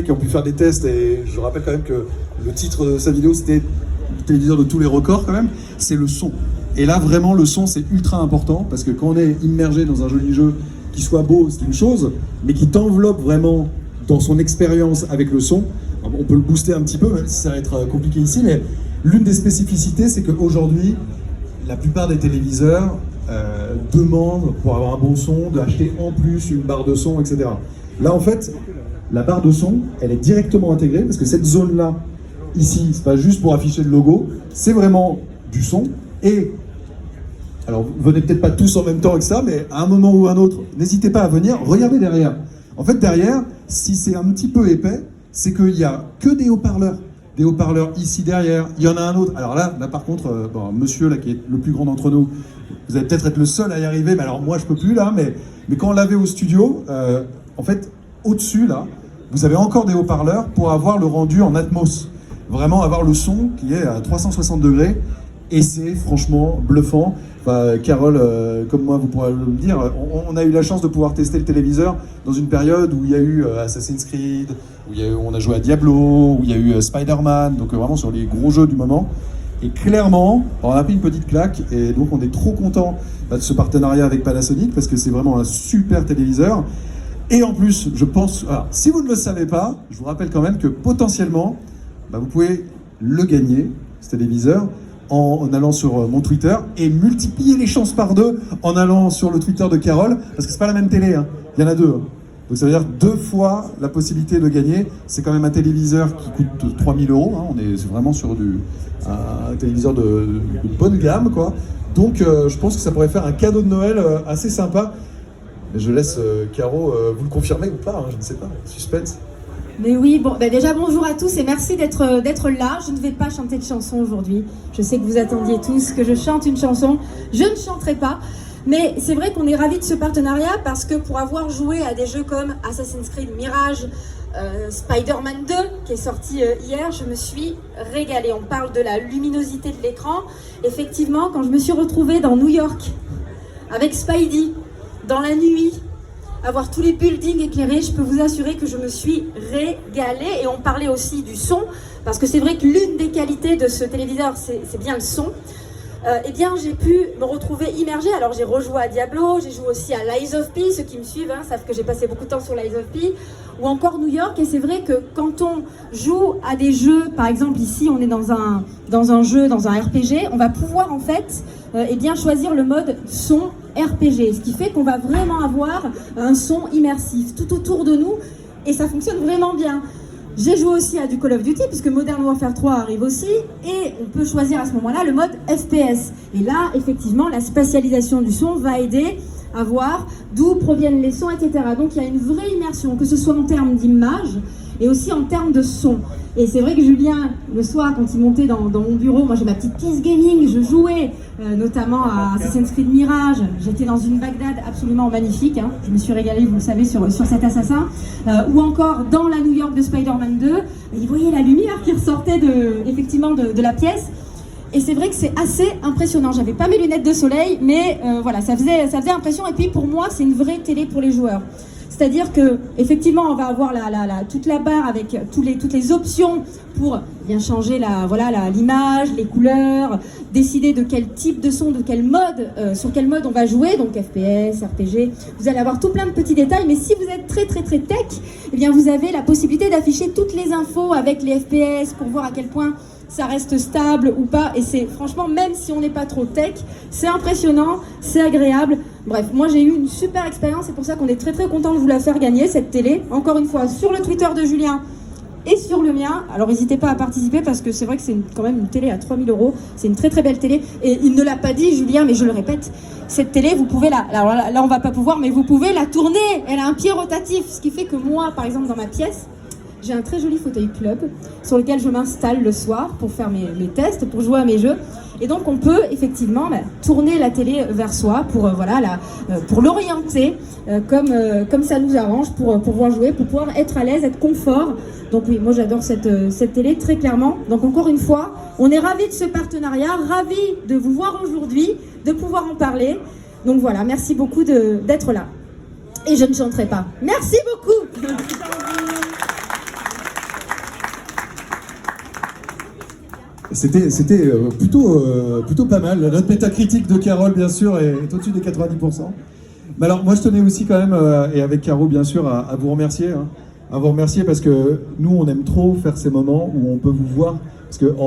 qui ont pu faire des tests, et je rappelle quand même que le titre de sa vidéo c'était téléviseur de tous les records quand même, c'est le son. Et là vraiment le son c'est ultra important parce que quand on est immergé dans un joli jeu qui soit beau c'est une chose, mais qui t'enveloppe vraiment dans son expérience avec le son, on peut le booster un petit peu même si ça va être compliqué ici, mais l'une des spécificités c'est qu'aujourd'hui la plupart des téléviseurs demandent pour avoir un bon son d'acheter en plus une barre de son, etc. Là en fait la barre de son elle est directement intégrée parce que cette zone là ici, c'est pas juste pour afficher le logo, c'est vraiment du son. Et alors, venez peut-être pas tous en même temps avec ça, mais à un moment ou un autre, n'hésitez pas à venir, regardez derrière. En fait, derrière, si c'est un petit peu épais, c'est qu'il n'y a que des haut-parleurs. Des haut-parleurs ici derrière, il y en a un autre. Alors là par contre, bon, monsieur là, qui est le plus grand d'entre nous, vous allez peut-être être le seul à y arriver, mais alors moi je peux plus là, mais quand on l'avait au studio, en fait, au-dessus là, vous avez encore des haut-parleurs pour avoir le rendu en Atmos. Vraiment avoir le son qui est à 360 degrés et c'est franchement bluffant. Enfin, Carole, comme moi vous pourrez le dire, on a eu la chance de pouvoir tester le téléviseur dans une période où il y a eu Assassin's Creed, où on a joué à Diablo, où il y a eu Spider-Man, donc vraiment sur les gros jeux du moment. Et clairement, on a pris une petite claque et donc on est trop content de ce partenariat avec Panasonic parce que c'est vraiment un super téléviseur. Et en plus, je pense, alors, si vous ne le savez pas, je vous rappelle quand même que potentiellement, vous pouvez le gagner, ce téléviseur, en allant sur mon Twitter et multiplier les chances par 2 en allant sur le Twitter de Carole, parce que c'est pas la même télé, hein. Il y en a 2. Hein. Donc ça veut dire 2 fois la possibilité de gagner. C'est quand même un téléviseur qui coûte 3 000 €. Hein. On est vraiment sur un téléviseur de bonne gamme, quoi. Donc je pense que ça pourrait faire un cadeau de Noël assez sympa. Et je laisse Caro vous le confirmer ou pas, hein, je ne sais pas, suspense. Mais oui, bon, déjà bonjour à tous et merci d'être là. Je ne vais pas chanter de chanson aujourd'hui. Je sais que vous attendiez tous que je chante une chanson. Je ne chanterai pas. Mais c'est vrai qu'on est ravis de ce partenariat parce que pour avoir joué à des jeux comme Assassin's Creed Mirage, Spider-Man 2 qui est sorti hier, je me suis régalée. On parle de la luminosité de l'écran. Effectivement, quand je me suis retrouvée dans New York avec Spidey, dans la nuit, avoir tous les buildings éclairés, je peux vous assurer que je me suis régalée. Et on parlait aussi du son, parce que c'est vrai que l'une des qualités de ce téléviseur, c'est bien le son. Eh bien, j'ai pu me retrouver immergée. Alors, j'ai rejoué à Diablo, j'ai joué aussi à Lies of P. Ceux qui me suivent savent que j'ai passé beaucoup de temps sur Lies of P. Ou encore New York. Et c'est vrai que quand on joue à des jeux, par exemple ici, on est dans un jeu, dans un RPG, on va pouvoir en fait eh bien, choisir le mode son RPG. Ce qui fait qu'on va vraiment avoir un son immersif tout autour de nous. Et ça fonctionne vraiment bien. J'ai joué aussi à du Call of Duty, puisque Modern Warfare 3 arrive aussi, et on peut choisir à ce moment-là le mode FPS. Et là, effectivement, la spatialisation du son va aider à voir d'où proviennent les sons, etc. Donc il y a une vraie immersion, que ce soit en termes d'image et aussi en termes de son. Et c'est vrai que Julien, le soir, quand il montait dans mon bureau, moi j'ai ma petite pièce gaming, je jouais notamment à Assassin's Creed Mirage. J'étais dans une Bagdad absolument magnifique, hein. Je me suis régalée, vous le savez, sur cet assassin. Ou encore dans la New York de Spider-Man 2, il voyait la lumière qui ressortait effectivement de la pièce. Et c'est vrai que c'est assez impressionnant. J'avais pas mes lunettes de soleil, mais voilà, ça faisait impression. Et puis pour moi, c'est une vraie télé pour les joueurs. C'est-à-dire que effectivement, on va avoir toute la barre avec toutes les options pour bien changer l'image, les couleurs, décider de quel type de son, de quel mode, sur quel mode on va jouer, donc FPS, RPG. Vous allez avoir tout plein de petits détails, mais si vous êtes très très très tech, eh bien vous avez la possibilité d'afficher toutes les infos avec les FPS pour voir à quel point ça reste stable ou pas. Et c'est franchement, même si on n'est pas trop tech, c'est impressionnant, c'est agréable. Bref, moi j'ai eu une super expérience, c'est pour ça qu'on est très très content de vous la faire gagner, cette télé. Encore une fois, sur le Twitter de Julien et sur le mien. Alors n'hésitez pas à participer parce que c'est vrai que c'est quand même une télé à 3 000 €. C'est une très très belle télé. Et il ne l'a pas dit, Julien, mais je le répète, cette télé, vous pouvez alors là on va pas pouvoir, mais vous pouvez la tourner. Elle a un pied rotatif, ce qui fait que moi, par exemple, dans ma pièce, j'ai un très joli fauteuil club sur lequel je m'installe le soir pour faire mes tests, pour jouer à mes jeux. Et donc on peut effectivement tourner la télé vers soi pour pour l'orienter comme ça nous arrange pour pouvoir jouer, pour pouvoir être à l'aise, être confort. Donc oui, moi j'adore cette télé très clairement. Donc encore une fois, on est ravis de ce partenariat, ravis de vous voir aujourd'hui, de pouvoir en parler. Donc voilà, merci beaucoup d'être là. Et je ne chanterai pas. Merci beaucoup. C'était plutôt pas mal. La note métacritique de Carole, bien sûr, est au-dessus des 90%. Mais alors, moi, je tenais aussi quand même, et avec Caro, bien sûr, à vous remercier. Hein, à vous remercier parce que nous, on aime trop faire ces moments où on peut vous voir. Parce que